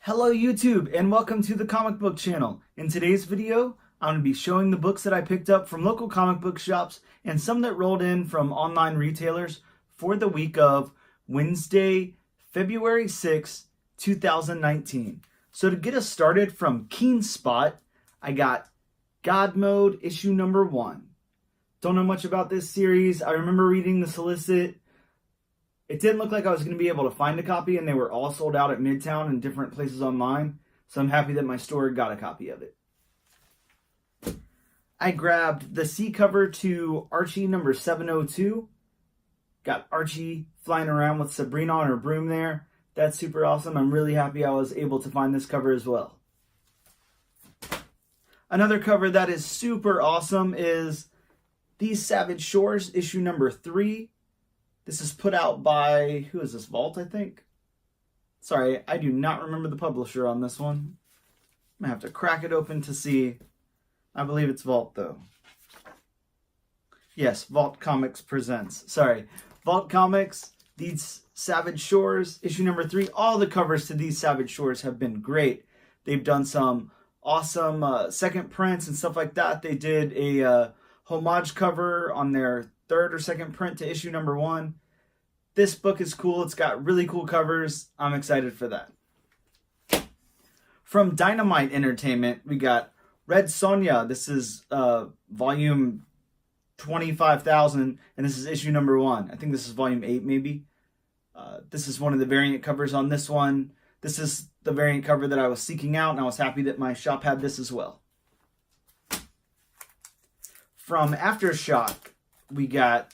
Hello YouTube and welcome to the comic book channel. In today's video, I'm going to be showing the books that I picked up from local comic book shops and some that rolled in from online retailers for the week of Wednesday, February 6, 2019. So to get us started from Keen Spot, I got God Mode issue number 1. Don't know much about this series. I remember reading the solicit. It didn't look like I was going to be able to find a copy, and they were all sold out at Midtown and different places online. So I'm happy that my store got a copy of it. I grabbed the C cover to Archie number 702. Got Archie flying around with Sabrina on her broom there. That's super awesome. I'm really happy I was able to find this cover as well. Another cover that is super awesome is These Savage Shores issue number 3. This is put out by, who is this, Vault, I think? Sorry, I do not remember the publisher on this one. I'm going to have to crack it open to see. I believe it's Vault, though. Yes, Vault Comics presents. Sorry, Vault Comics, These Savage Shores, issue number 3. All the covers to These Savage Shores have been great. They've done some awesome second prints and stuff like that. They did a homage cover on their third or second print to issue number 1. This book is cool. It's got really cool covers. I'm excited for that. From Dynamite Entertainment, we got Red Sonja. This is volume 25,000, and this is issue number 1. I think this is volume 8, maybe. This is one of the variant covers on this one. This is the variant cover that I was seeking out, and I was happy that my shop had this as well. From Aftershock, we got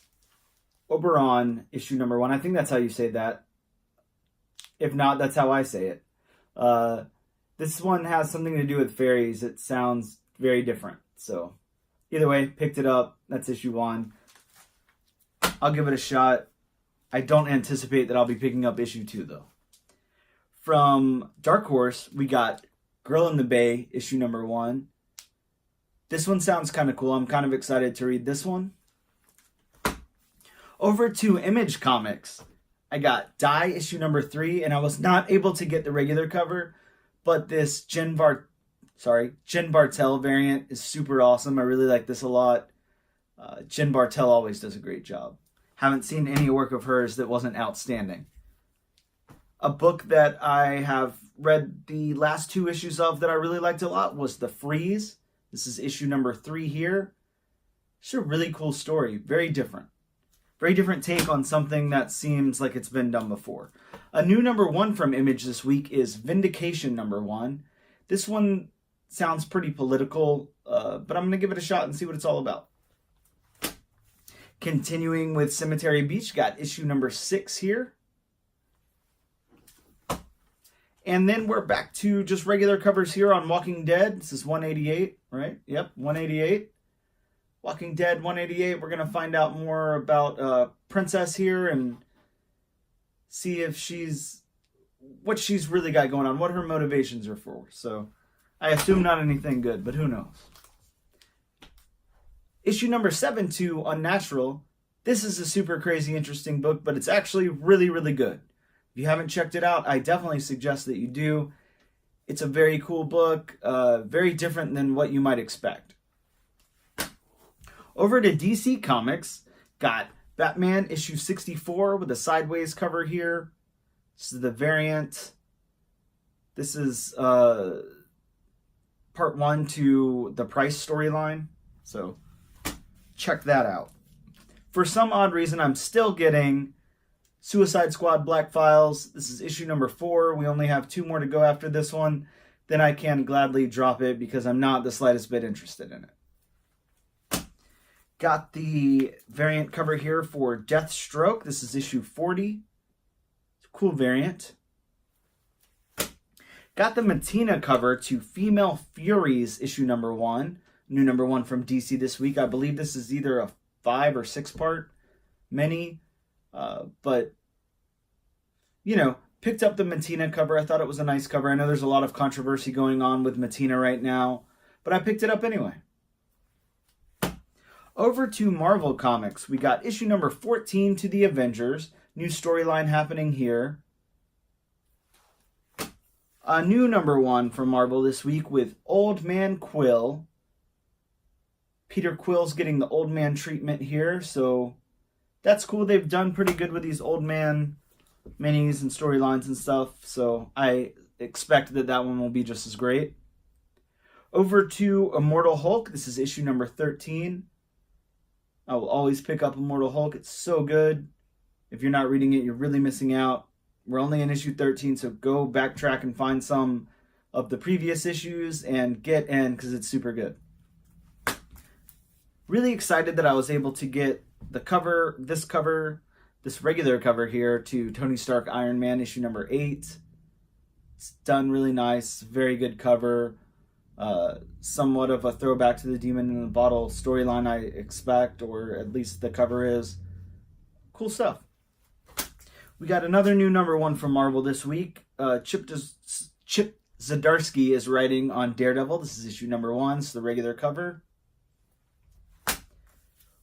Oberon issue number 1. I think that's how you say that. If not, that's how I say it. This one has something to do with fairies. It sounds very different. So either way, picked it up. That's issue 1. I'll give it a shot. I don't anticipate that I'll be picking up issue 2 though. From Dark Horse, we got Girl in the Bay issue number 1. This one sounds kind of cool. I'm kind of excited to read this one. Over to Image Comics, I got Die issue number 3, and I was not able to get the regular cover, but this Jen Bartel variant is super awesome. I really like this a lot. Jen Bartel always does a great job. Haven't seen any work of hers that wasn't outstanding. A book that I have read the last 2 issues of that I really liked a lot was The Freeze. This is issue number 3 here. It's a really cool story. Very different. Very different take on something that seems like it's been done before. A new number 1 from Image this week is Vindication number 1. This one sounds pretty political, but I'm going to give it a shot and see what it's all about. Continuing with Cemetery Beach, got issue number 6 here. And then we're back to just regular covers here on Walking Dead. This is 188, right? Yep, 188. Walking Dead 188. We're going to find out more about Princess here and see if what she's really got going on, what her motivations are for. So I assume not anything good, but who knows. Issue number 7 to Unnatural. This is a super crazy interesting book, but it's actually really, really good. If you haven't checked it out, I definitely suggest that you do. It's a very cool book, very different than what you might expect. Over to DC Comics, got Batman issue 64 with a sideways cover here. This is the variant. This is part 1 to the Price storyline. So check that out. For some odd reason, I'm still getting Suicide Squad Black Files. This is issue number 4. We only have 2 more to go after this one. Then I can gladly drop it because I'm not the slightest bit interested in it. Got the variant cover here for Deathstroke. This is issue 40. It's a cool variant. Got the Matina cover to Female Furies issue number 1. New number 1 from DC this week. I believe this is either a 5 or 6 part mini. But, you know, picked up the Matina cover. I thought it was a nice cover. I know there's a lot of controversy going on with Matina right now, but I picked it up anyway. Over to Marvel Comics, we got issue number 14 to the Avengers. New storyline happening here. A new number 1 from Marvel this week with Old Man Quill. Peter Quill's getting the old man treatment here, so that's cool. They've done pretty good with these old man minis and storylines and stuff, so I expect that that one will be just as great. Over to Immortal Hulk. This is issue number 13. I will always pick up Immortal Hulk. It's so good. If you're not reading it, you're really missing out. We're only in issue 13, so go backtrack and find some of the previous issues and get in because it's super good. Really excited that I was able to get the cover, this regular cover here to Tony Stark Iron Man issue number 8. It's done really nice, very good cover. Somewhat of a throwback to the Demon in the Bottle storyline, I expect, or at least the cover is. Cool stuff. We got another new number 1 from Marvel this week. Chip Zdarsky is writing on Daredevil. This is issue number 1. It's the regular cover.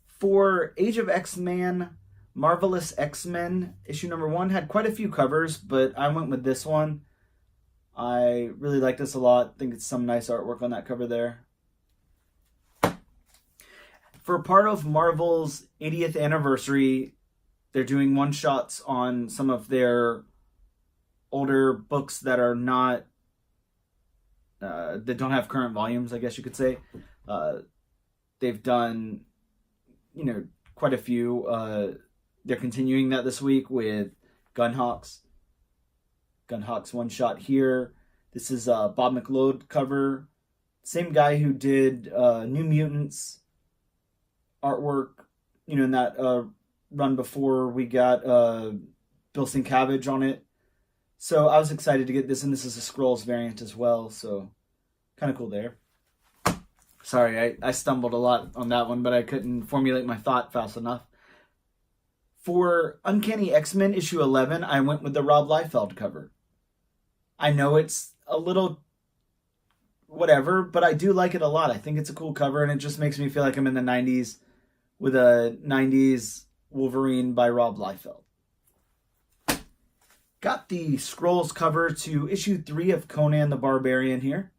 For Age of X-Men, Marvelous X-Men, issue number 1 had quite a few covers, but I went with this one. I really like this a lot. I think it's some nice artwork on that cover there. For part of Marvel's 80th anniversary, they're doing one-shots on some of their older books that are not, that don't have current volumes, I guess you could say. They've done, quite a few. They're continuing that this week with Gunhawks. Gunhawks one-shot here. This is a Bob McLeod cover. Same guy who did New Mutants artwork, in that run before we got Bill Sienkiewicz on it. So I was excited to get this, and this is a Skrulls variant as well, so kind of cool there. Sorry, I stumbled a lot on that one, but I couldn't formulate my thought fast enough. For Uncanny X-Men issue 11, I went with the Rob Liefeld cover. I know it's a little whatever, but I do like it a lot. I think it's a cool cover, and it just makes me feel like I'm in the 90s with a 90s Wolverine by Rob Liefeld. Got the Skrulls cover to issue 3 of Conan the Barbarian here.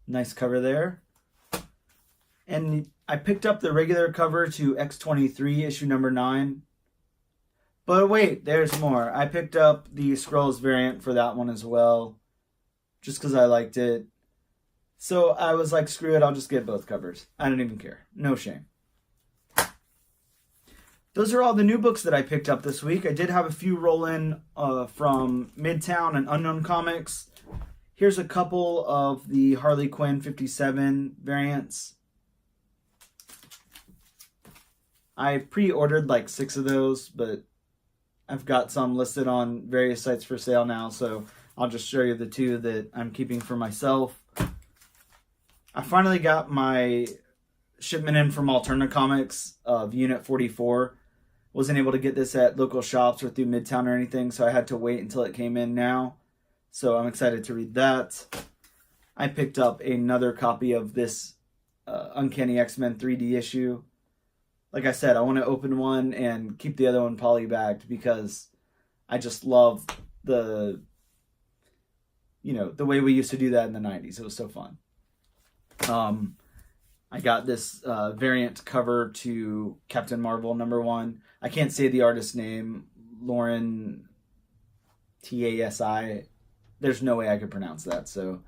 Nice cover there. And I picked up the regular cover to X-23 issue number 9. But wait, there's more. I picked up the Skrulls variant for that one as well, just because I liked it. So I was like, screw it, I'll just get both covers. I don't even care. No shame. Those are all the new books that I picked up this week. I did have a few roll in from Midtown and Unknown Comics. Here's a couple of the Harley Quinn 57 variants. I pre-ordered like 6 of those, but I've got some listed on various sites for sale now, so I'll just show you the 2 that I'm keeping for myself. I finally got my shipment in from Alterna Comics of Unit 44. Wasn't able to get this at local shops or through Midtown or anything, so I had to wait until it came in now. So I'm excited to read that. I picked up another copy of this Uncanny X-Men 3D issue. Like I said, I want to open one and keep the other one polybagged because I just love the way we used to do that in the 90s. It was so fun. I got this variant cover to Captain Marvel number 1. I can't say the artist's name. Lauren Tasi. There's no way I could pronounce that. So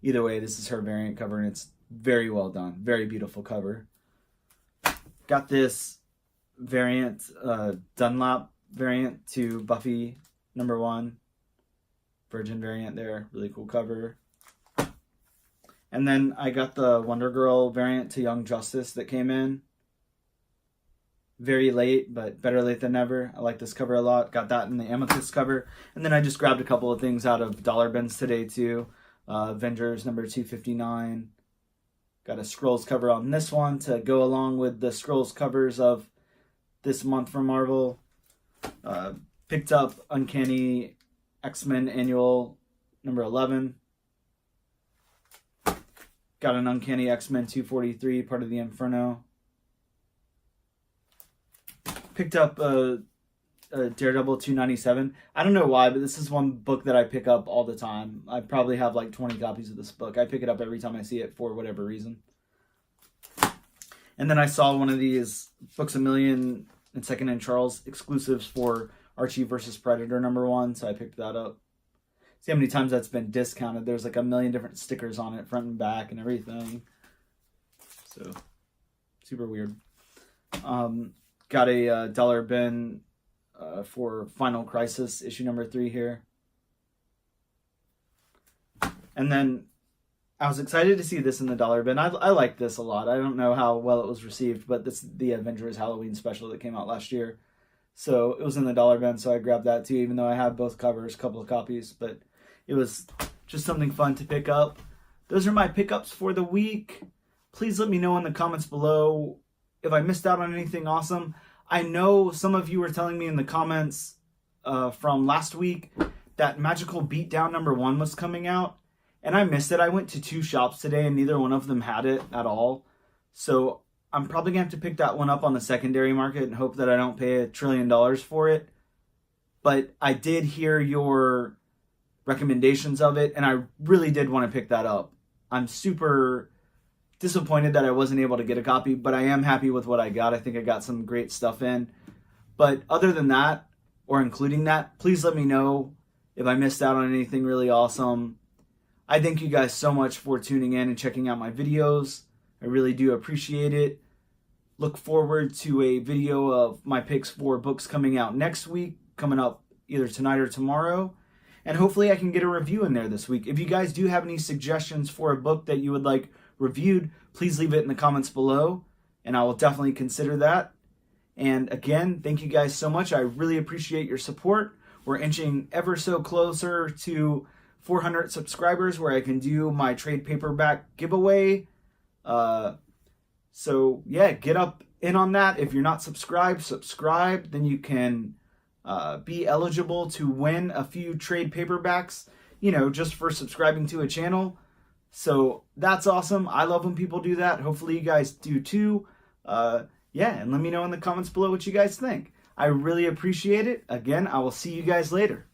either way, this is her variant cover, and it's very well done. Very beautiful cover. Got this variant, Dunlap variant to Buffy number 1. Virgin variant there. Really cool cover. And then I got the Wonder Girl variant to Young Justice that came in. Very late, but better late than never. I like this cover a lot. Got that in the Amethyst cover. And then I just grabbed a couple of things out of Dollar Bins today too. Avengers number 259. Got a Skrulls cover on this one to go along with the Skrulls covers of this month from Marvel. Picked up Uncanny X-Men Annual number 11. Got an Uncanny X-Men 243, part of the Inferno. Picked up a Daredevil 297. I don't know why, but this is one book that I pick up all the time. I probably have like 20 copies of this book. I pick it up every time I see it for whatever reason. And then I saw one of these Books A Million and Second and Charles exclusives for Archie versus Predator #1, so I picked that up. See how many times that's been discounted. There's like a million different stickers on it, front and back and everything. So, super weird. Got a dollar bin for Final Crisis, issue #3 here. And then I was excited to see this in the dollar bin. I like this a lot. I don't know how well it was received, but this is the Avengers Halloween special that came out last year. So it was in the dollar bin, so I grabbed that too, even though I have both covers, a couple of copies. But it was just something fun to pick up. Those are my pickups for the week. Please let me know in the comments below if I missed out on anything awesome. I know some of you were telling me in the comments from last week that Magical Beatdown #1 was coming out, and I missed it. I went to 2 shops today, and neither one of them had it at all. So I'm probably going to have to pick that one up on the secondary market and hope that I don't pay $1 trillion for it. But I did hear your recommendations of it, and I really did want to pick that up. I'm super disappointed that I wasn't able to get a copy, but I am happy with what I got. I think I got some great stuff in. But other than that, or including that, please let me know if I missed out on anything really awesome. I thank you guys so much for tuning in and checking out my videos. I really do appreciate it. Look forward to a video of my picks for books coming out next week, coming up either tonight or tomorrow. And hopefully I can get a review in there this week. If you guys do have any suggestions for a book that you would like reviewed, please leave it in the comments below, and I will definitely consider that. And again, thank you guys so much. I really appreciate your support. We're inching ever so closer to 400 subscribers where I can do my trade paperback giveaway. So yeah, get up in on that. If you're not subscribed, subscribe. Then you can be eligible to win a few trade paperbacks, just for subscribing to a channel. So that's awesome. I love when people do that. Hopefully you guys do too. Yeah, and let me know in the comments below what you guys think. I really appreciate it. Again, I will see you guys later.